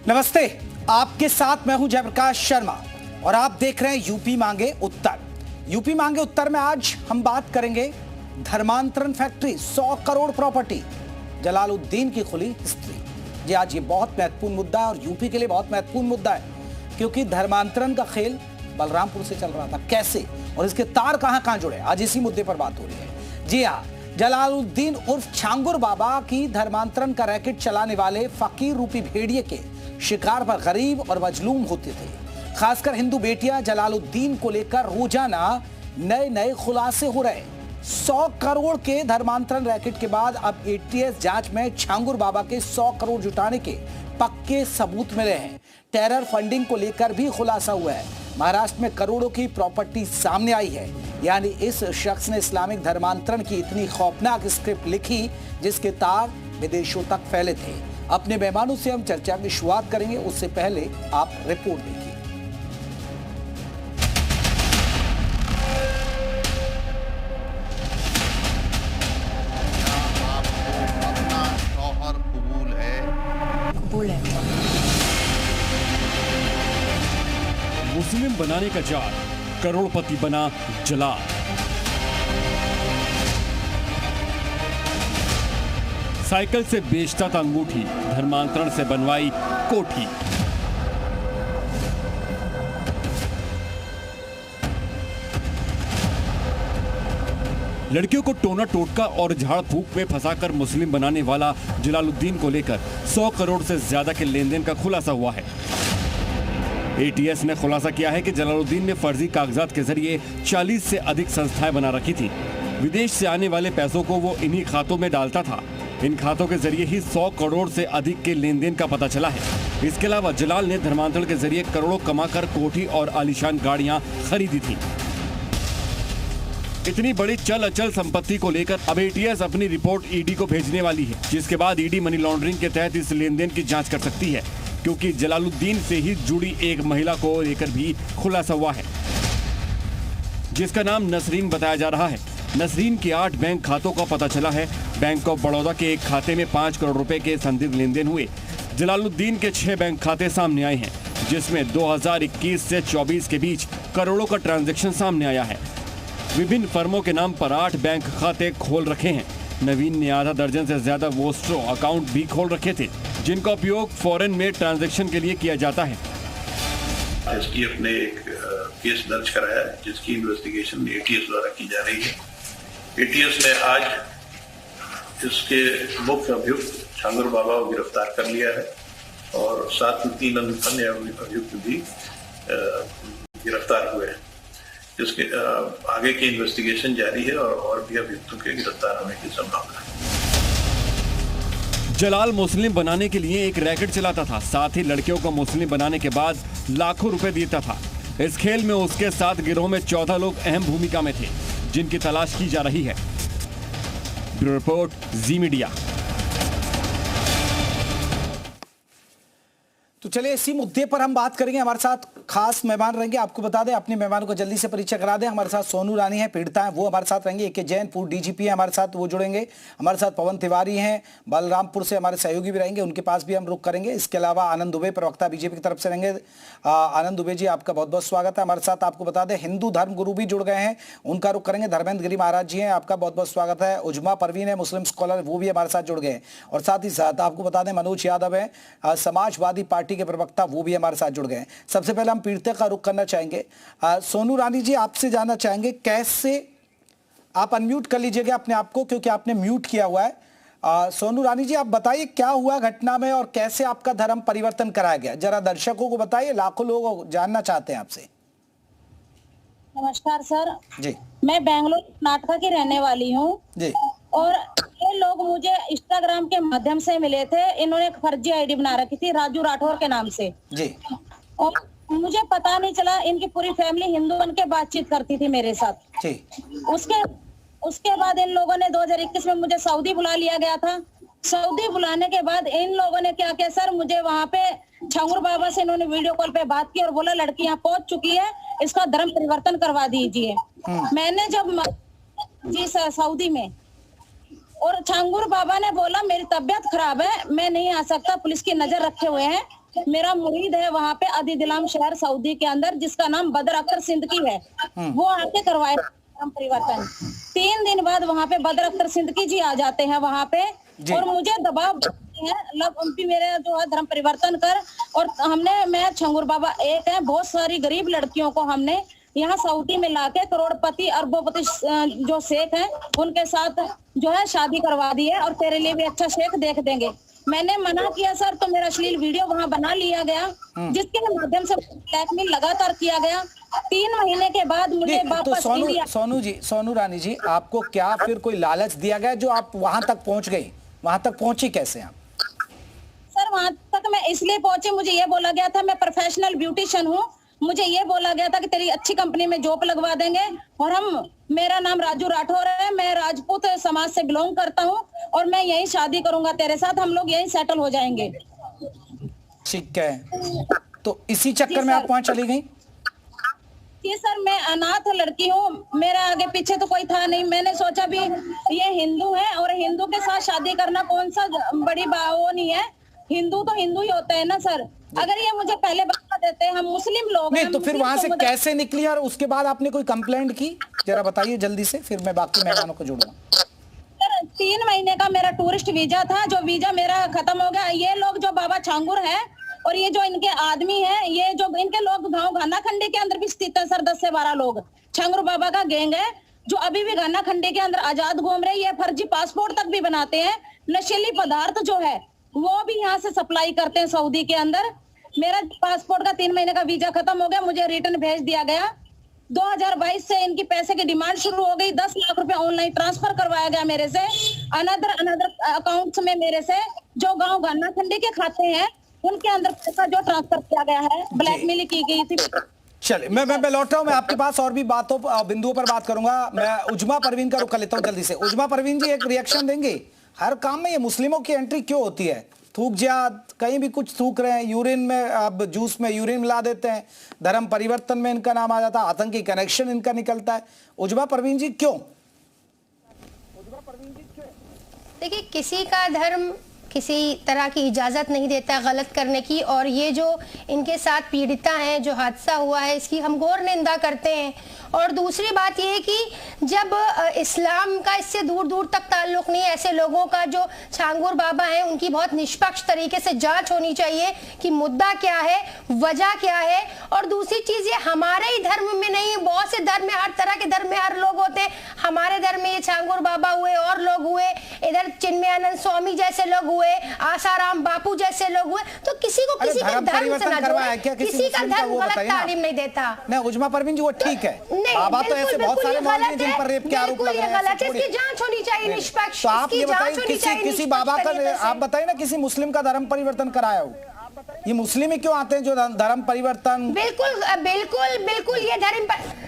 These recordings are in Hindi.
नमस्ते, आपके साथ मैं हूं जयप्रकाश शर्मा और आप देख रहे हैं यूपी मांगे उत्तर। यूपी मांगे उत्तर में आज हम बात करेंगे धर्मांतरण फैक्ट्री 100 करोड़ प्रॉपर्टी, जलालुद्दीन की खुली हिस्ट्री। जी आज ये बहुत महत्वपूर्ण मुद्दा है और यूपी के लिए बहुत महत्वपूर्ण मुद्दा है, क्योंकि धर्मांतरण का खेल बलरामपुर से चल रहा था, कैसे और इसके तार कहां जुड़े, आज इसी मुद्दे पर बात हो रही है। जी हाँ, जलालुद्दीन उर्फ छांगुर बाबा की धर्मांतरण का रैकेट चलाने वाले फकीर रूपी भेड़िए के शिकार पर गरीब और मजलूम होते थे। खासकर हिंदू बेटियां जलालुद्दीन को लेकर रोजाना नए नए खुलासे हो रहे। 100 करोड़ के धर्मांतरण रैकेट के बाद अब एटीएस जांच में छांगुर बाबा के 100 करोड़ जुटाने के पक्के सबूत मिले हैं। टेरर फंडिंग को लेकर भी खुलासा हुआ है। महाराष्ट्र में करोड़ों की प्रॉपर्टी सामने आई है, यानी इस शख्स ने इस्लामिक धर्मांतरण की इतनी खौफनाक स्क्रिप्ट लिखी जिसके तार विदेशों तक फैले थे। अपने मेहमानों से हम चर्चा की शुरुआत करेंगे, उससे पहले आप रिपोर्ट देखिए। मुस्लिम बनाने का जाल, करोड़पति बना जलाल। साइकिल से बेचता था अंगूठी, धर्मांतरण से बनवाई कोठी। लड़कियों को टोना टोटका और झाड़ फूक में फंसाकर मुस्लिम बनाने वाला जलालुद्दीन को लेकर 100 करोड़ से ज्यादा के लेन देन का खुलासा हुआ है। एटीएस ने खुलासा किया है कि जलालुद्दीन ने फर्जी कागजात के जरिए 40 से अधिक संस्थाएं बना रखी थी। विदेश से आने वाले पैसों को वो इन्हीं खातों में डालता था। इन खातों के जरिए ही 100 करोड़ से अधिक के लेन देन का पता चला है। इसके अलावा जलाल ने धर्मांतरण के जरिए करोड़ों कमाकर कोठी और आलीशान गाड़ियां खरीदी थी। इतनी बड़ी चल अचल संपत्ति को लेकर अब एटीएस अपनी रिपोर्ट ईडी को भेजने वाली है, जिसके बाद ईडी मनी लॉन्ड्रिंग के तहत इस लेन देन की जांच कर सकती है, क्योंकि जलालुद्दीन से ही जुड़ी एक महिला को लेकर भी खुलासा हुआ है, जिसका नाम नसरीन बताया जा रहा है। नसरीन के 8 बैंक खातों का पता चला है। बैंक ऑफ बड़ौदा के एक खाते में 5 करोड़ रुपए के संदिग्ध लेन देन हुए। जलालुद्दीन के 6 बैंक खाते सामने आए हैं, जिसमें 2021 से 24 के बीच करोड़ों का ट्रांजैक्शन सामने आया है। विभिन्न फर्मों के नाम पर 8 बैंक खाते खोल रखे हैं। नवीन ने आधा दर्जन से ज्यादा वोस्ट्रो अकाउंट भी खोल रखे थे, जिनका उपयोग फॉरेन में ट्रांजैक्शन के लिए किया जाता है। एसटीएफ ने एक केस दर्ज कराया है, जिसकी इन्वेस्टिगेशन एटीएस द्वारा की जा रही है। एटीएस ने आज इसके मुख्य अभियुक्त छांगुर बाबा को गिरफ्तार कर लिया है और साथ में 3 अन्य अभियुक्त भी गिरफ्तार हुए हैं। इसके आगे की इन्वेस्टिगेशन जारी है और भी अभियुक्तों के गिरफ्तार होने की संभावना है। जलाल मुस्लिम बनाने के लिए एक रैकेट चलाता था, साथ ही लड़कियों को मुस्लिम बनाने के बाद लाखों रुपए देता था। इस खेल में उसके साथ गिरोह में 14 लोग अहम भूमिका में थे, जिनकी तलाश की जा रही है। ब्यूरो रिपोर्ट, जी मीडिया। तो चलिए इसी मुद्दे पर हम बात करेंगे। हमारे साथ खास मेहमान रहेंगे। आपको बता दें, अपने मेहमानों को जल्दी से परिचय करा दें। हमारे साथ सोनू रानी है, पीड़िता है, वो हमारे साथ रहेंगे। AK जैन पूर्व डीजीपी है हमारे साथ, वो जुड़ेंगे। हमारे साथ पवन तिवारी हैं, बलरामपुर से हमारे सहयोगी भी रहेंगे, उनके पास भी हम रुख करेंगे। इसके अलावा आनंद दुबे, प्रवक्ता बीजेपी की तरफ से रहेंगे। आनंद दुबे जी, आपका बहुत बहुत स्वागत है। हमारे साथ आपको बता दें हिंदू धर्म गुरु भी जुड़ गए हैं, उनका रुख करेंगे। धर्मेंद्र गिरी महाराज जी हैं, आपका बहुत बहुत स्वागत है। उजमा परवीन है, मुस्लिम स्कॉलर, वो भी हमारे साथ जुड़ गए हैं। और साथ ही साथ आपको बता दें मनोज यादव है, समाजवादी पार्टी के प्रवक्ता, वो भी हमारे साथ जुड़ गए हैं। सबसे पहले हम पीड़िता का रुख करना चाहेंगे। सोनू रानी जी, आपसे जानना चाहेंगे, कैसे आप अनम्यूट कर लीजिएगा अपने आप को, क्योंकि आपने म्यूट किया हुआ है। सोनू रानी जी, आप बताइए क्या हुआ घटना में और कैसे आपका धर्म परिवर्तन कराया गया, जरा दर्शकों को बताइए, लाखों लोग जानना चाहते हैं आपसे। नमस्कार सर जी, मैं बेंगलुरु कर्नाटक की रहने वाली हूँ जी। और ये लोग मुझे इंस्टाग्राम के माध्यम से मिले थे। इन्होंने एक फर्जी आईडी बना रखी थी राजू राठौर के नाम से जी। और मुझे पता नहीं चला, इनकी पूरी फैमिली हिंदू बन के बातचीत करती थी मेरे साथ जी। उसके बाद इन लोगों ने 2021 में मुझे सऊदी बुला लिया गया था। सऊदी बुलाने के बाद इन लोगों ने क्या किया सर, मुझे वहाँ पे छांगुर बाबा से इन्होंने वीडियो कॉल पे बात की और बोला लड़की यहाँ पहुंच चुकी है, इसका धर्म परिवर्तन करवा दीजिए। मैंने जब जी सर सऊदी में, और छांगुर बाबा ने बोला मेरी तबीयत खराब है, मैं नहीं आ सकता, पुलिस की नजर रखे हुए हैं, मेरा मुरीद है वहाँ पे अदीदिलाम शहर सऊदी के अंदर, जिसका नाम बदर अख्तर सिद्दीकी है। वो आके करवाए धर्म परिवर्तन। 3 दिन बाद वहाँ पे बदर अख्तर सिद्दीकी जी आ जाते हैं वहाँ पे, और मुझे दबाव है मेरे जो है धर्म परिवर्तन कर। और मैं छंगूर बाबा एक है, बहुत सारी गरीब लड़कियों को हमने यहाँ सऊदी में लाके करोड़पति अरबोपति जो शेख हैं उनके साथ जो है शादी करवा दी है, और तेरे लिए भी अच्छा शेख देख देंगे। मैंने मना किया सर, तो मेरा अश्लील वीडियो वहाँ बना लिया गया, जिसके माध्यम से ब्लैकमेल लगातार किया गया। 3 महीने के बाद मुझे वापस तो सोनू रानी जी, आपको क्या फिर कोई लालच दिया गया जो आप वहां तक पहुंच गई? वहां तक पहुंची कैसे आप? सर वहां तक मैं इसलिए पहुंची, मुझे ये बोला गया था मैं प्रोफेशनल ब्यूटिशियन हूँ, मुझे ये बोला गया था कि तेरी अच्छी कंपनी में जॉब लगवा देंगे, और मेरा नाम राजू राठौर है, मैं राजपूत समाज से बिलोंग करता हूँ, और मैं यही शादी करूंगा तेरे साथ, हम लोग यही सेटल हो जाएंगे। ठीक है, तो इसी चक्कर में आप वहां चली गई? जी सर, मैं अनाथ लड़की हूँ, मेरा आगे पीछे तो कोई था नहीं। मैंने सोचा भी ये हिंदू है और हिंदू के साथ शादी करना कौन सा बड़ी वो नहीं है, हिंदू तो हिंदू ही होता है ना सर। अगर ये मुझे पहले बता देते हम मुस्लिम लोग नहीं, तो फिर वहां से कैसे निकली और उसके बाद आपने कोई कंप्लेंट की? जरा बताइए जल्दी से, फिर मैं बाकी मेहमानों को जोड़ूंगा। 3 महीने का मेरा टूरिस्ट वीजा था, जो वीजा मेरा खत्म हो गया। ये लोग जो बाबा छांगुर है और ये जो इनके आदमी है, ये जो इनके लोग गांव घाना खंडी के अंदर भी स्थित है सर, 10 से 12 लोग छांगुर बाबा का गैंग है, जो अभी भी घाना खंडी के अंदर आजाद घूम रहे। ये फर्जी पासपोर्ट तक भी बनाते हैं, नशीली पदार्थ जो है वो भी यहाँ से सप्लाई करते हैं सऊदी के अंदर। मेरा पासपोर्ट का 3 महीने का वीजा खत्म हो गया, मुझे रिटर्न भेज दिया गया। 2022 से इनकी पैसे की डिमांड शुरू हो गई। 10 लाख रुपए ऑनलाइन ट्रांसफर करवाया गया मेरे से, अनदर अकाउंट्स में मेरे से, जो गांव घाना खंडी के खाते हैं उनके अंदर पैसा जो ट्रांसफर किया गया है, ब्लैकमेल की गई थी। चलिए, मैं लौट रहा हूँ, मैं आपके पास और भी बिंदुओं पर बात करूंगा। मैं उजमा परवीन का रुख कर लेता हूँ जल्दी से। उजमा परवीन जी, एक रिएक्शन देंगे? हर काम में ये मुस्लिमों की एंट्री क्यों होती है? थूक जिहाद, कहीं भी कुछ थूक रहे हैं, यूरिन में, अब जूस में यूरिन मिला देते हैं, धर्म परिवर्तन में इनका नाम आ जाता है, आतंकी कनेक्शन इनका निकलता है। उजमा परवीन जी क्यों? देखिए, किसी का धर्म किसी तरह की इजाज़त नहीं देता गलत करने की, और ये जो इनके साथ पीड़िता हैं, जो हादसा हुआ है, इसकी हम घोर निंदा करते हैं। और दूसरी बात ये है कि जब इस्लाम का इससे दूर दूर तक ताल्लुक़ नहीं, ऐसे लोगों का जो छांगुर बाबा हैं उनकी बहुत निष्पक्ष तरीके से जांच होनी चाहिए कि मुद्दा क्या है, वजह क्या है। और दूसरी चीज़, ये हमारे ही धर्म में नहीं, बहुत से धर्म में, हर तरह के धर्म में हर लोग होते हैं। हमारे धर्म में ये छांगुर बाबा हुए, और लोग हुए, इधर चिन्मयानंद स्वामी जैसे लोग हुए, आसाराम बापू जैसे लोग हुए। तो किसी को किसी के धर्म से ना जोड़े, किसी का धर्म गलत तालीम नहीं देता। नहीं उजमा परवीन जी, वो ठीक है, बाबा तो ऐसे बहुत सारे मौलवी हैं जिन पर रेप के आरोप लग रहे हैं, गलत है, इसकी जांच होनी चाहिए निष्पक्ष। तो आप ये बताइए, किसी बाबा का, आप बताइए ना, किसी मुस्लिम का धर्म परिवर्तन कराया हो? ये मुस्लिम ही क्यों आते हैं जो धर्म परिवर्तन? बिल्कुल बिल्कुल बिल्कुल, ये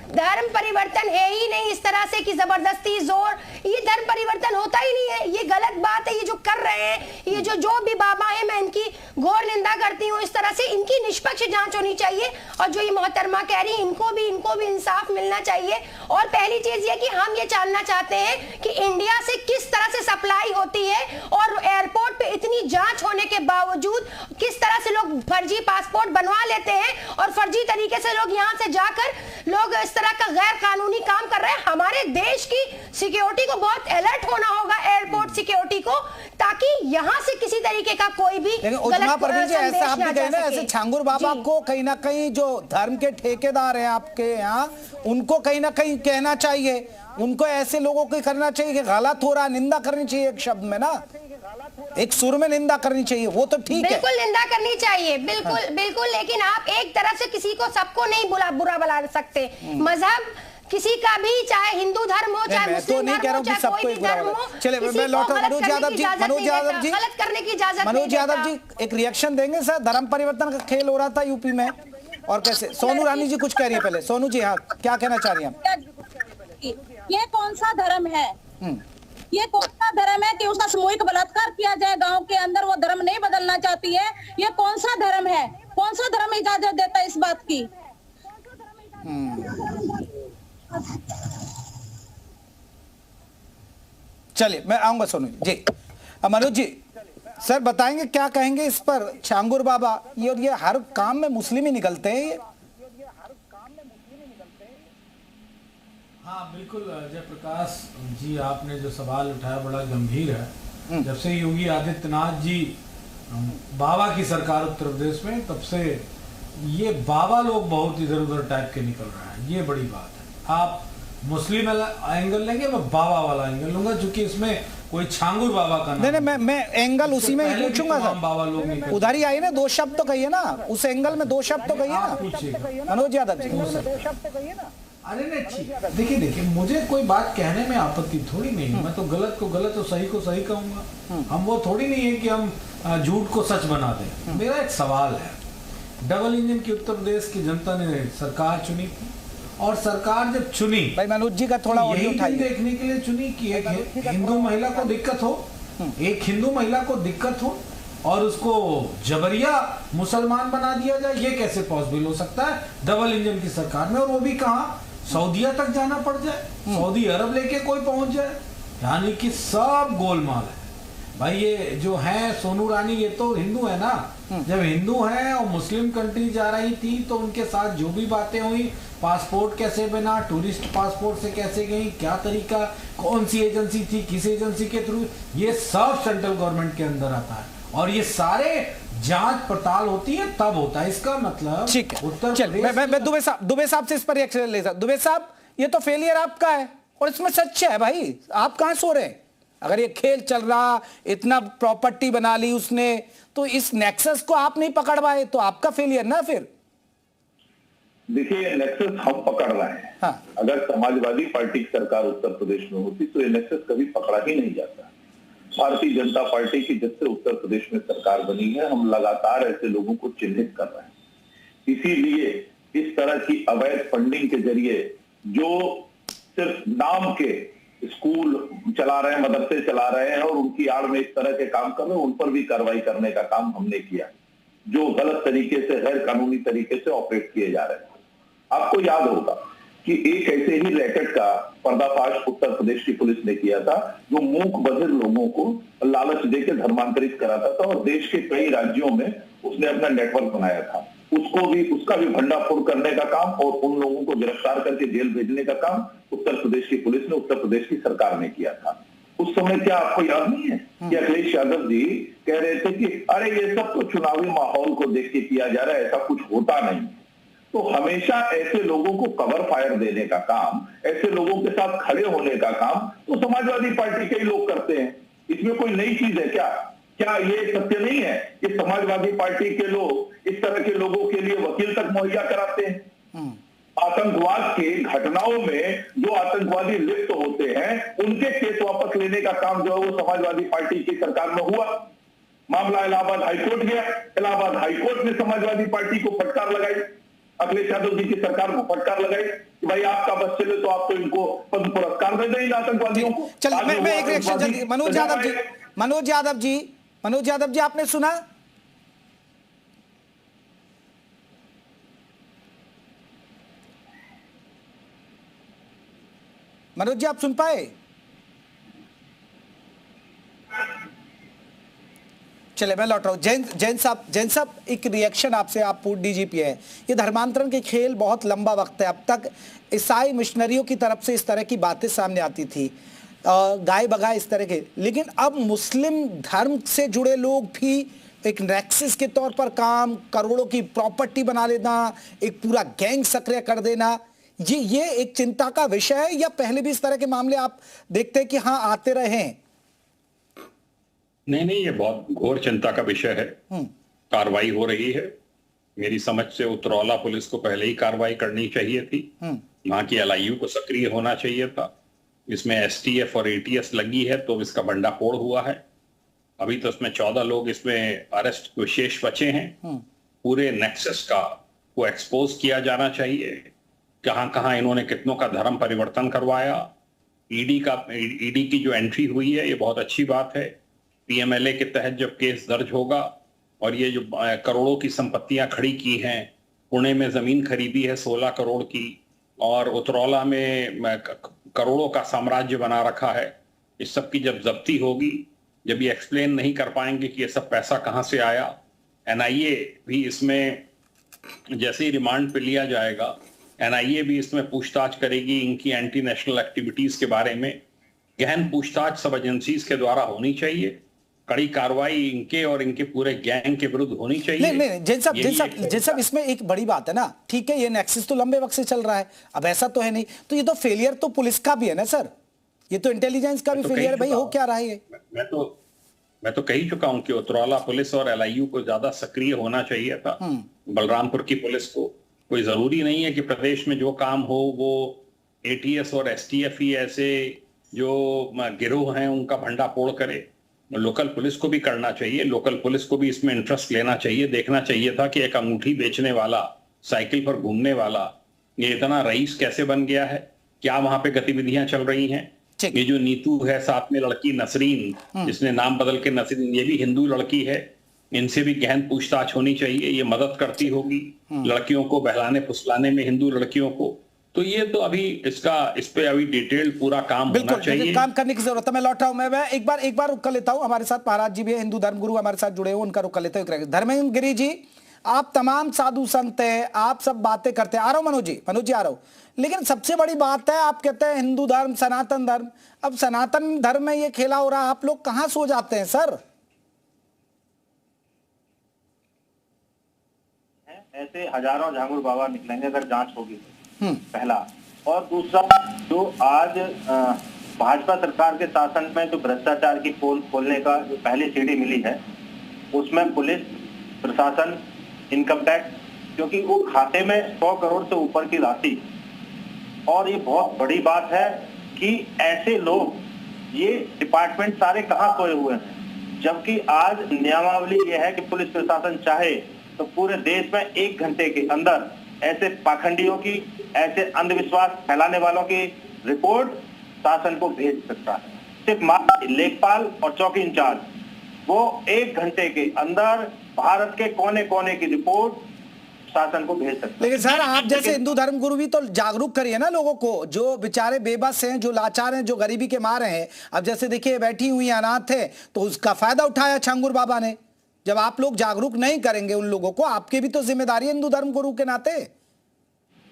धर्म परिवर्तन है ही नहीं इस तरह से कि जबरदस्ती जोर, ये धर्म परिवर्तन होता ही नहीं है। ये गलत बात है, ये जो कर रहे हैं, ये जो भी बाबा है, मैं इनकी घोर निंदा करती हूँ। इस तरह से इनकी निष्पक्ष जांच होनी चाहिए, और जो ये मोहतरमा कह रही है, इनको भी इंसाफ मिलना चाहिए। और पहली चीज ये कि हम ये जानना चाहते हैं कि इंडिया से किस तरह से सप्लाई होती है, और एयरपोर्ट पे इतनी जांच होने के बावजूद किस तरह से लोग फर्जी पासपोर्ट बनवा लेते हैं, और फर्जी तरीके से लोग यहाँ से जाकर लोग इस तरह का गैर कानूनी काम कर रहे हैं। हमारे देश की सिक्योरिटी को बहुत अलर्ट होना होगा, एयरपोर्ट सिक्योरिटी को, ताकि यहाँ से किसी तरीके का कोई भी उजमा परवीन जी, ऐसे आप भी कहें ना, ऐसे छांगुर बाबा को कहीं ना कहीं जो धर्म के ठेकेदार हैं आपके यहाँ, उनको कहीं ना कहीं कहना चाहिए, उनको ऐसे लोगों को करना चाहिए कि गलत हो रहा, निंदा करनी चाहिए, एक शब्द में ना, एक सुर में निंदा करनी चाहिए, वो तो ठीक है, बिल्कुल निंदा करनी चाहिए, बिल्कुल बिल्कुल। लेकिन आप एक तरह से किसी को, सबको नहीं बुरा बना सकते। मजहब किसी का भी, चाहे हिंदू धर्म हो, चाहे मुस्लिम धर्म हो, चाहे कोई भी धर्म हो। चलिए, मैं लौटा मनोज यादव जी, गलत करने की इजाजत नहीं। मनोज यादव जी, एक रिएक्शन देंगे सर? धर्म परिवर्तन का खेल हो रहा था यूपी में, और कैसे? सोनू रानी जी कुछ कह रही है पहले। सोनू जी, हाँ, क्या कहना चाह रही हैं? ये कौन सा धर्म है? ये कौन सा धर्म है कि उसका सामूहिक बलात्कार किया जाए गांव के अंदर? वो धर्म नहीं बदलना चाहती है। ये कौन सा धर्म है? कौन सा धर्म इजाजत देता है इस बात की? चलिए, मैं आऊंगा सोनू जी। मनोज जी, सर बताएंगे क्या कहेंगे इस पर? छांगुर बाबा ये हर काम में मुस्लिम ही निकलते हैं ये। हाँ बिल्कुल जयप्रकाश जी, आपने जो सवाल उठाया बड़ा गंभीर है। जब से योगी आदित्यनाथ जी बाबा की सरकार उत्तर प्रदेश में, तब से ये बाबा लोग बहुत इधर उधर टाइप के निकल रहे हैं। ये बड़ी बात है। आप मुस्लिम एंगल लेंगे, मैं बाबा वाला एंगल लूंगा, क्योंकि इसमें कोई छांगुर बाबा का नाम नहीं, मैं एंगल उसी में ही पूछूंगा सर। बाबा लोग उधर ही आई ना, 2 शब्द तो कहिए ना, उस एंगल में 2 शब्द तो कहिए ना मनोज यादव जी। 2 शब्द कहिए ना। अरे नहीं ठीक, देखिए मुझे कोई बात कहने में आपत्ति थोड़ी नहीं है। मैं तो गलत को गलत और सही को सही कहूंगा। हम वो थोड़ी नहीं है कि हम झूठ को सच बना दें। मेरा एक सवाल है, डबल इंजन की उत्तर प्रदेश की जनता ने सरकार चुनी थी, और सरकार जब चुनी, भाई मनोज जी का थोड़ा ऑडियो उठाइए, देखने के लिए चुनी कि एक हिंदू महिला को दिक्कत हो, एक हिंदू महिला को दिक्कत हो और उसको जबरिया मुसलमान बना दिया जाए, ये कैसे पॉसिबल हो सकता है डबल इंजन की सरकार में? और वो भी कहाँ, सऊदीया तक जाना पड़ जाए, सऊदी अरब लेके कोई पहुंच जाए। यानी कि सब गोलमाल है भाई। ये जो है सोनू रानी, ये तो हिंदू है ना। जब हिंदू है और मुस्लिम कंट्री जा रही थी तो उनके साथ जो भी बातें हुई, पासपोर्ट कैसे बना, टूरिस्ट पासपोर्ट से कैसे गई, क्या तरीका, कौन सी एजेंसी थी, किस एजेंसी के थ्रू, ये सब सेंट्रल गवर्नमेंट के अंदर आता है। और ये सारे जांच पड़ताल होती है तब होता है। इसका मतलब ठीक है, मैं दुबे साहब से इस पर रिएक्शन ले सकता। दुबे साहब, ये तो फेलियर आपका है और इसमें सच है भाई। आप कहां सो रहे हैं? अगर ये खेल चल रहा, इतना प्रॉपर्टी बना ली उसने, तो इस नेक्सस को आप नहीं पकड़ पाए तो आपका फेलियर ना। फिर देखिए, नेक्सस हम पकड़ रहे हैं। हाँ। अगर समाजवादी पार्टी की सरकार उत्तर प्रदेश में होती तो ये नेक्सस कभी पकड़ा ही नहीं जाता। भारतीय जनता पार्टी की जब से उत्तर प्रदेश में सरकार बनी है, हम लगातार ऐसे लोगों को चिन्हित कर रहे हैं। इसीलिए इस तरह की अवैध फंडिंग के जरिए जो सिर्फ नाम के स्कूल चला रहे हैं, मदरसे चला रहे हैं और उनकी आड़ में इस तरह के काम कर रहे हैं, उन पर भी कार्रवाई करने का काम हमने किया, जो गलत तरीके से, गैर कानूनी तरीके से ऑपरेट किए जा रहे हैं। आपको याद होगा कि एक ऐसे ही रैकेट का पर्दाफाश उत्तर प्रदेश की पुलिस ने किया था, जो मूक बधिर लोगों को लालच देकर धर्मांतरित कराता था और देश के कई राज्यों में उसने अपना नेटवर्क बनाया था। उसका भी भंडाफोड़ करने का काम और उन लोगों को गिरफ्तार करके जेल भेजने का काम उत्तर प्रदेश की पुलिस ने, उत्तर प्रदेश की सरकार ने किया था। उस समय क्या आपको याद नहीं है कि अखिलेश यादव जी कह रहे थे कि अरे ये सब तो चुनावी माहौल को देख के किया जा रहा है, ऐसा कुछ होता नहीं। तो हमेशा ऐसे लोगों को कवर फायर देने का काम, ऐसे लोगों के साथ खड़े होने का काम तो समाजवादी पार्टी के ही लोग करते हैं। इसमें कोई नई चीज है क्या? क्या ये सत्य नहीं है कि समाजवादी पार्टी के लोग इस तरह के लोगों के लिए वकील तक मुहैया कराते हैं? आतंकवाद के घटनाओं में जो आतंकवादी लिप्त होते हैं, उनके केस वापस लेने का काम जो है वो समाजवादी पार्टी की सरकार में हुआ। मामला इलाहाबाद हाईकोर्ट गया, इलाहाबाद हाईकोर्ट ने समाजवादी पार्टी को फटकार लगाई, अखिलेश यादव जी की सरकार को फटकार लगाई कि भाई आपका बस चले तो आप तो इनको पद्म पुरस्कार दे दें इन आतंकवादियों को। चलिए मैं एक रिएक्शन जल्दी, मनोज यादव जी आपने सुना? मनोज जी आप सुन पाए? चले मैं लौट रहा हूं। जैन साहब एक रिएक्शन आपसे, आप पूर्व डीजीपी है। ये धर्मांतरण के खेल बहुत लंबा वक्त है। अब तक ईसाई मिशनरियों की तरफ से इस तरह की बातें सामने आती थी, गाय बगाए इस तरह के, लेकिन अब मुस्लिम धर्म से जुड़े लोग भी एक नेक्सस के तौर पर काम, करोड़ों की प्रॉपर्टी बना लेना, एक पूरा गैंग सक्रिय कर देना, ये एक चिंता का विषय है या पहले भी इस तरह के मामले आप देखते हैं कि हाँ आते रहे हैं? नहीं, ये बहुत घोर चिंता का विषय है। कार्रवाई हो रही है। मेरी समझ से उतरौला पुलिस को पहले ही कार्रवाई करनी चाहिए थी। वहां की एलआईयू को सक्रिय होना चाहिए था। इसमें एसटीएफ और एटीएस लगी है तो इसका भंडाफोड़ हुआ है। अभी तो इसमें 14 लोग इसमें अरेस्ट विशेष बचे हैं। पूरे नेक्सस का को एक्सपोज किया जाना चाहिए, कहां कहां इन्होंने कितनों का धर्म परिवर्तन करवाया। ईडी की जो एंट्री हुई है ये बहुत अच्छी बात है। पीएमएलए के तहत जब केस दर्ज होगा और ये जो करोड़ों की संपत्तियां खड़ी की हैं, पुणे में जमीन खरीदी है 16 करोड़ की और उतरौला में करोड़ों का साम्राज्य बना रखा है, इस सब की जब जब्ती होगी, जब ये एक्सप्लेन नहीं कर पाएंगे कि ये सब पैसा कहां से आया, एनआईए भी इसमें जैसे ही रिमांड पे लिया जाएगा, एनआईए भी इसमें पूछताछ करेगी, इनकी एंटी नेशनल एक्टिविटीज के बारे में गहन पूछताछ सब एजेंसीज के द्वारा होनी चाहिए, कड़ी कार्रवाई इनके और इनके पूरे गैंग के विरुद्ध होनी चाहिए। नहीं जिन सब इसमें एक बड़ी बात है ना, ठीक है ये नेक्सस तो लंबे वक्त से चल रहा है, अब ऐसा तो है नहीं, तो ये तो फेलियर तो पुलिस का भी है ना सर, ये तो इंटेलिजेंस का भी फेलियर है भाई, हो क्या रहा है ये? मैं तो कह चुका हूं कि उतरौला पुलिस और एलआईयू को ज्यादा सक्रिय होना चाहिए था। बलरामपुर की पुलिस को कोई जरूरी नहीं है कि प्रदेश में जो काम हो वो एटीएस और एसटीएफ ही ऐसे जो गिरोह हैं उनका भंडाफोड़ करे, लोकल पुलिस को भी करना चाहिए। लोकल पुलिस को भी इसमें इंटरेस्ट लेना चाहिए, देखना चाहिए था कि एक अंगूठी बेचने वाला, साइकिल पर घूमने वाला, ये इतना रईस कैसे बन गया है, क्या वहां पे गतिविधियां चल रही हैं। ये जो नीतू है साथ में लड़की नसरीन, जिसने नाम बदल के नसरीन, ये भी हिंदू लड़की है, इनसे भी गहन पूछताछ होनी चाहिए। ये मदद करती होगी लड़कियों को बहलाने फुसलाने में, हिंदू लड़कियों को। तो ये तो अभी इस पे अभी डिटेल पूरा काम होना चाहिए, काम करने की जरूरत है। मैं लौट रहा हूं, मैं एक बार रुक कर लेता हूं। हमारे साथ महाराज जी भी है, हिंदू धर्म गुरु हमारे साथ जुड़े हुए, उनका रुक कर लेते हैं। धर्मेंद्र गिरी जी, आप तमाम साधु संत हैं, आप सब बातें करते हैं। आ रहा हूं मनोज जी आ रहा हूं, लेकिन सबसे बड़ी बात है आप कहते हैं हिंदू धर्म, सनातन धर्म। अब सनातन धर्म में ये खेला हो रहा है, आप लोग कहां सो जाते हैं सर? ऐसे हजारों झांगुर बाबा निकलेंगे अगर जांच होगी तो, पहला। और दूसरा, जो आज भाजपा सरकार के शासन में जो भ्रष्टाचार की पोल खोलने का जो पहली सीढ़ी मिली है, उसमें पुलिस प्रशासन, इनकम टैक्स, क्योंकि वो खाते में 100 करोड़ से ऊपर की राशि, और ये बहुत बड़ी बात है कि ऐसे लोग, ये डिपार्टमेंट सारे कहाँ सोए हुए हैं। जबकि आज नियमावली ये है कि पुलिस प्रशासन चाहे तो पूरे देश में 1 घंटे के अंदर ऐसे पाखंडियों की, ऐसे अंधविश्वास फैलाने वालों की रिपोर्ट शासन को भेज सकता है। सिर्फ लेखपाल और चौकी इंचार्ज वो 1 घंटे के अंदर भारत के कोने कोने की रिपोर्ट शासन को भेज सकते हैं। लेकिन सर आप जैसे हिंदू धर्म गुरु भी तो जागरूक करिए ना लोगों को, जो बेचारे बेबस हैं, जो लाचार हैं, जो गरीबी के मारे हैं। अब जैसे देखिए बैठी हुई अनाथ है, तो उसका फायदा उठाया छांगुर बाबा ने। जब आप लोग जागरूक नहीं करेंगे उन लोगों को, आपकी भी तो जिम्मेदारी है हिंदू धर्म गुरु के नाते।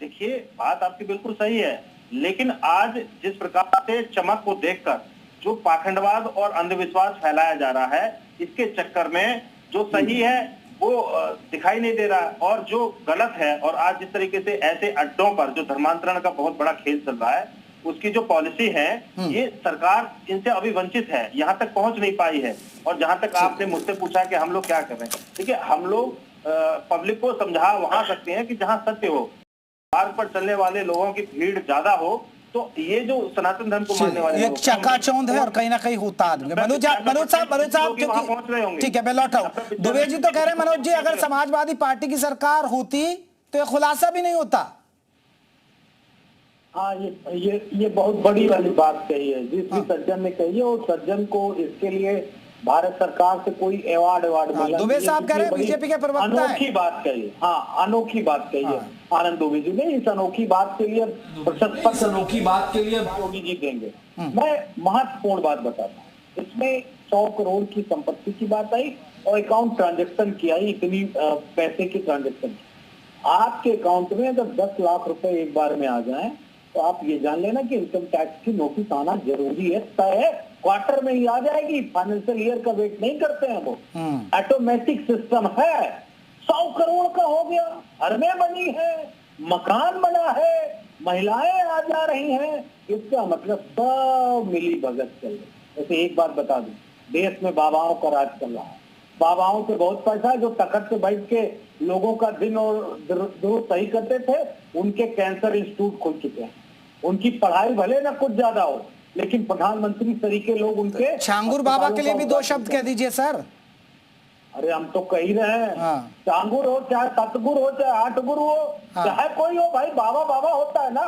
देखिए बात आपकी बिल्कुल सही है, लेकिन आज जिस प्रकार से चमक को देखकर जो पाखंडवाद और अंधविश्वास फैलाया जा रहा है, इसके चक्कर में जो सही है वो दिखाई नहीं दे रहा, और जो गलत है, और आज जिस तरीके से ऐसे अड्डों पर जो धर्मांतरण का बहुत बड़ा खेल चल रहा है, उसकी जो पॉलिसी है, ये सरकार इनसे अभी वंचित है, यहाँ तक पहुंच नहीं पाई है। और जहां तक आपने मुझसे पूछा कि हम लोग क्या कर रहे हैं, देखिए हम लोग पब्लिक को समझा वहां सकते हैं कि जहां सत्य हो, मार्ग पर चलने वाले लोगों की भीड़ ज्यादा हो, तो ये जो सनातन धर्म को मानने वाले एक चकाचौंध है और कहीं ना कहीं होता है। मनोज साहब ठीक है, मैं लौट रहा हूं। दुबे जी तो कह रहे हैं मनोज जी, अगर समाजवादी पार्टी की सरकार होती तो ये खुलासा भी नहीं होता। हाँ, ये बहुत बड़ी वाली बात कही है, जिस भी सज्जन ने कही है, और सज्जन को इसके लिए भारत सरकार से कोई अवार्ड मिला। दुबे साहब कह रहे हैं बीजेपी के प्रवक्ता हैं। अनोखी बात कही, हाँ अनोखी बात कही है आनंद दुबे जी ने। इस अनोखी बात के लिए अनोखी बात के लिए योगी जी देंगे। मैं महत्वपूर्ण बात बताता हूँ, इसमें 100 करोड़ की संपत्ति की बात आई और अकाउंट ट्रांजेक्शन की आई, इतनी पैसे की ट्रांजेक्शन। आपके अकाउंट में अगर 10 लाख रुपए एक बार में आ जाए तो आप ये जान लेना कि इनकम टैक्स की नोटिस आना जरूरी है, तय है, क्वार्टर में ही आ जाएगी, फाइनेंशियल ईयर का वेट नहीं करते हैं वो, ऑटोमेटिक सिस्टम है। 100 करोड़ का हो गया, घर में बनी है, मकान बना है, महिलाएं आ जा रही हैं, इसका मतलब सब मिली भगत चल रही। जैसे एक बात बता दूं, देश में बाबाओं का राज चल रहा है, बाबाओं पे बहुत पैसा है, जो तखत से बैठ के लोगों का दिन और दुरुस्त सही करते थे, उनके कैंसर इंस्टीट्यूट खुल चुके हैं, उनकी पढ़ाई भले ना कुछ ज्यादा हो, लेकिन प्रधानमंत्री तरीके लोग उनके। छांगुर बाबा के लिए भी 2 शब्द कह दीजिए सर। अरे हम तो कह ही रहे हैं, छांगुर हो चाहे सतगुरु हो चाहे 8 गुरु हो, चाहे कोई हो, भाई बाबा बाबा होता है ना।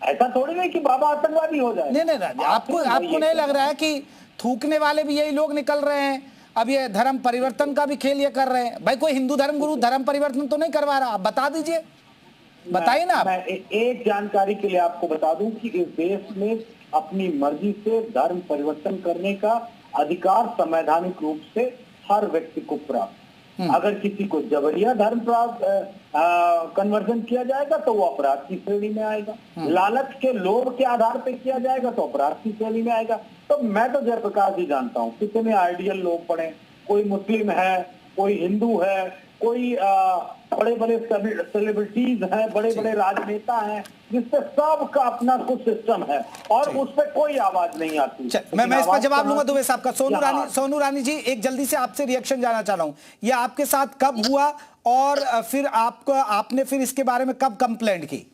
ऐसा थोड़ी नहीं कि बाबा आतंकवादी हो जाए। नहीं, आपको नहीं लग रहा है कि थूकने वाले भी यही लोग निकल रहे हैं? अब ये धर्म परिवर्तन का भी खेल ये कर रहे हैं। भाई कोई हिंदू धर्म गुरु धर्म परिवर्तन तो नहीं करवा रहा, आप बता दीजिए, बताइए ना। मैं एक जानकारी के लिए आपको बता दूं कि इस देश में अपनी मर्जी से धर्म परिवर्तन करने का अधिकार संवैधानिक रूप से हर व्यक्ति को प्राप्त। अगर किसी को जबरिया धर्म कन्वर्जन किया जाएगा तो वो अपराध की श्रेणी में आएगा। लालच के लोभ के आधार पर किया जाएगा तो अपराध की श्रेणी में आएगा। तो मैं तो जयप्रकाश जी जानता हूँ कितने आइडियल लोग पड़े, कोई मुस्लिम है, कोई हिंदू है, कोई बड़े बड़े सेलिब्रिटीज हैं, बड़े बड़े राजनेता हैं, जिससे सबका अपना कुछ सिस्टम है और उस पर कोई आवाज नहीं आती। मैं इस पर जवाब लूंगा दुबे साहब का। सोनू रानी जी, एक जल्दी से आपसे रिएक्शन जानना चाह रहा हूं, ये आपके साथ कब हुआ और फिर आपने फिर इसके बारे में कब कंप्लेंट की?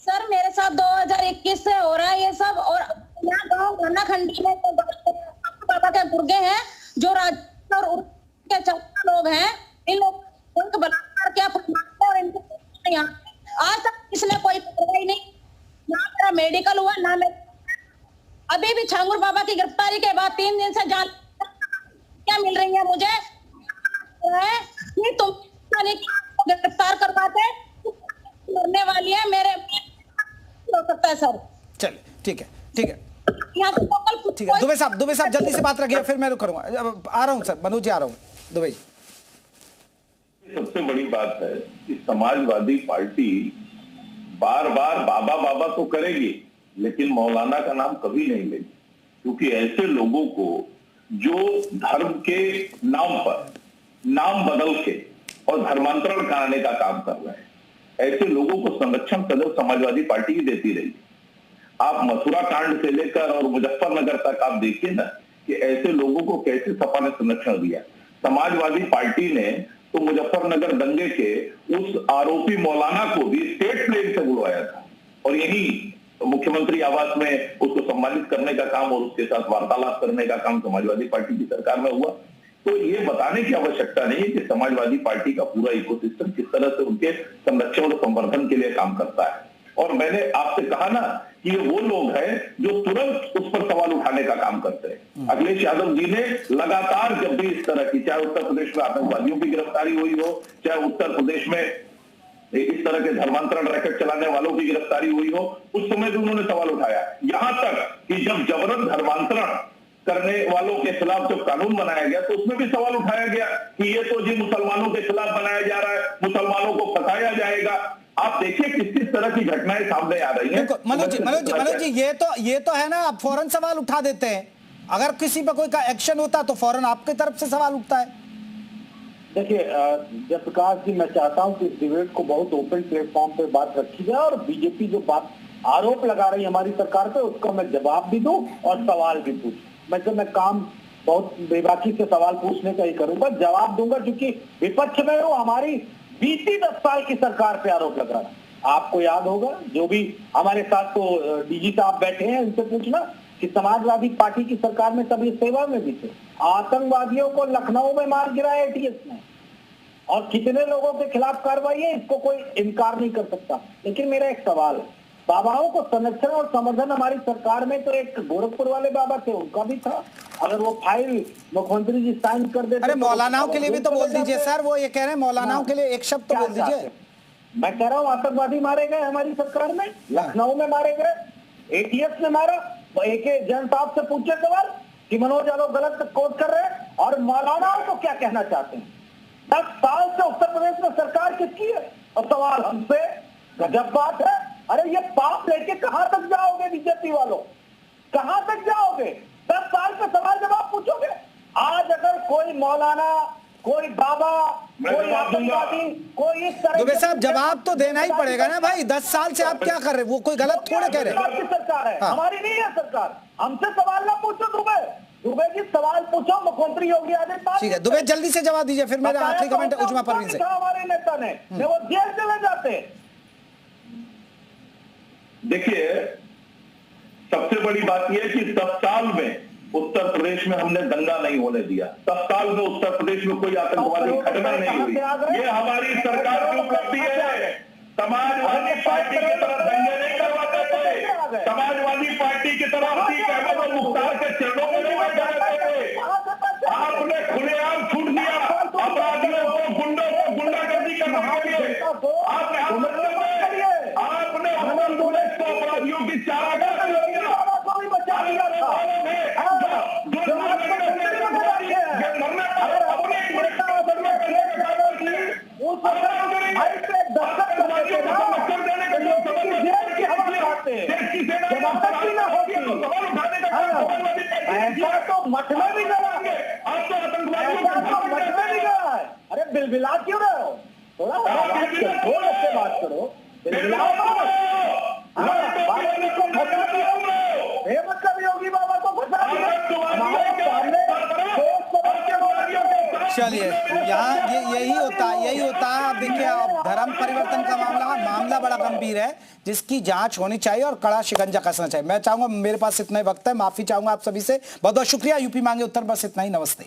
सर मेरे साथ 2021 से हो रहा है ये सब। और यहाँ गाँव घना खंडी में तो बाबा के गुर्गे हैं जो के चौथा लोग हैं, इन लोग उनको बलात्कार किया और इनको आज तक इसमें कोई कार्रवाई नहीं, ना मेरा मेडिकल हुआ ना मैं अभी भी छांगुर बाबा की गिरफ्तारी के बाद 3 दिन से जान क्या मिल रही है मुझे कि तुम गिरफ्तार करवाते मरने वाली है मेरे हो सकता है सर। चलिए ठीक है ठीक है ठीक है। दुबे साहब जल्दी से बात रखिए, फिर मैं करूंगा। आ रहा हूं सर, मनोज जी आ रहा हूं। दुबे जी, सबसे बड़ी बात है कि समाजवादी पार्टी बार बार बाबा बाबा तो करेगी लेकिन मौलाना का नाम कभी नहीं लेगी, क्योंकि ऐसे लोगों को जो धर्म के नाम पर नाम बदल के और धर्मांतरण कराने का काम कर रहे हैं, ऐसे लोगों को संरक्षण सदैव समाजवादी पार्टी ही देती रही। आप मथुरा कांड से लेकर और मुजफ्फरनगर तक आप देखिए ना कि ऐसे लोगों को कैसे सपा ने संरक्षण दिया। समाजवादी पार्टी ने तो मुजफ्फरनगर दंगे के उस आरोपी मौलाना को भी स्टेट प्लेन से बुलवाया था और यही मुख्यमंत्री आवास में उसको सम्मानित करने का काम और उसके साथ वार्तालाप करने का काम समाजवादी पार्टी की सरकार में हुआ। तो ये बताने की आवश्यकता नहीं है कि समाजवादी पार्टी का पूरा इकोसिस्टम किस तरह से उनके संरक्षण और संवर्धन के लिए काम करता है। और मैंने आपसे कहा ना कि ये वो लोग हैं जो तुरंत उस पर सवाल उठाने का काम करते हैं। अखिलेश यादव जी ने लगातार जब भी इस तरह की, चाहे उत्तर प्रदेश में आतंकवादियों की गिरफ्तारी हुई हो, चाहे उत्तर प्रदेश में इस तरह के धर्मांतरण रैकेट चलाने वालों की गिरफ्तारी हुई हो, उस समय भी उन्होंने सवाल उठाया। यहां तक कि जब जबरन धर्मांतरण करने वालों के खिलाफ जब कानून बनाया गया तो उसमें भी सवाल उठाया गया कि ये तो जी मुसलमानों के खिलाफ बनाया जा रहा है, मुसलमानों को फंसाया जाएगा। आप देखिए किस किस तरह की घटनाएं सामने आ रही हैं। मनोज जी ये तो है ना, आप फौरन सवाल उठा देते हैं। अगर किसी पर कोई का एक्शन होता तो फौरन आपकी तरफ से सवाल उठता है। देखिए जयप्रकाश जी, मैं चाहता हूं कि इस डिबेट को बहुत ओपन प्लेटफॉर्म पे बात रखी जाए और बीजेपी जो बात आरोप लगा रही है हमारी सरकार पे उसका मैं जवाब भी दूं और सवाल भी पूछूं। मैं काम बहुत बेबाकी से सवाल पूछने का ही करूंगा, जवाब दूंगा, क्योंकि विपक्ष में वो हमारी बीती 10 साल की सरकार पे आरोप लगा रहा है। आपको याद होगा, जो भी हमारे साथ तो डीजी साहब बैठे हैं उनसे पूछना कि समाजवादी पार्टी की सरकार में सभी सेवा में भी थे। आतंकवादियों को लखनऊ में मार गिराया एटीएस ने और कितने लोगों के खिलाफ कार्रवाई है, इसको कोई इनकार नहीं कर सकता। लेकिन मेरा एक सवाल है, बाबाओं को संरक्षण और समर्थन हमारी सरकार में तो एक गोरखपुर वाले बाबा थे, उनका भी था। अगर वो फाइल मुख्यमंत्री जी साइन कर देते। अरे मौलानाओं के लिए भी तो बोल दीजिए सर, वो ये कह रहे हैं मौलानाओं के लिए एक शब्द तो बोल दीजिए। मैं कह रहा हूँ आतंकवादी मारे गए हमारी सरकार में, लखनऊ में मारे गए, एटीएस ने मारा। एक जैन साहब से पूछे सवाल कि मनोज यादव गलत कोट कर रहे हैं और मौलानाओं को क्या कहना चाहते हैं। 10 साल से उत्तर प्रदेश में सरकार किसकी है और सवाल हमसे। गजब बात है। अरे ये पाप लेके कहां तक जाओगे बीजेपी वालों, कहां तक जाओगे? 10 साल का सवाल जवाब पूछोगे? आज अगर कोई मौलाना, कोई बाबा, कोई आतंकवादी, कोई इस तरह दुबे साहब जवाब तो देना ही पड़ेगा ना भाई। 10 साल से आप क्या कर रहे हैं? वो कोई गलत थोड़े कह रहे हैं। आपकी सरकार है, हमारी नहीं है सरकार। हमसे सवाल ना पूछो दुबे जी, सवाल पूछो मुख्यमंत्री योगी आदित्यनाथ। ठीक है दुबे, जल्दी से जवाब दीजिए, फिर मेरा आखिरी कमेंट उजमा परवीन से। हमारे नेता ने वो जेल चले जाते। देखिए सबसे बड़ी बात यह है कि 10 साल में उत्तर प्रदेश में हमने दंगा नहीं होने दिया। 10 साल में उत्तर प्रदेश में कोई आतंकवादी घटना नहीं हुई। ये हमारी सरकार की उपलब्धि है। समाजवादी पार्टी की तरफ दंगे नहीं करवाते थे, समाजवादी पार्टी की तरफ अहमद और मुख्तार के चरणों में नहीं बैठाते थे। आपने खुलेआम छूट दिया अपराधियों को, गुंडों को गुंडागर्दी करने के लिए। आपने अपराधियों की चारा ऐसा तो मठ में भी करा है, आप तो आतंकवादी ऐसा तो मठ में भी करा है। अरे बिलबिला क्यों रहे हो? थोड़ा जोर से बात करो, बिलबिलाओ मत। बाबा को फंसा दिया, मतलब योगी बाबा को फंसा दिया हमारे सामने। चलिए, यहाँ यही होता है। आप देखिए, अब धर्म परिवर्तन का मामला बड़ा गंभीर है, जिसकी जांच होनी चाहिए और कड़ा शिकंजा कसना चाहिए। मैं चाहूंगा, मेरे पास इतना ही वक्त है, माफी चाहूंगा आप सभी से। बहुत बहुत शुक्रिया। यूपी मांगे उत्तर, बस इतना ही। नमस्ते।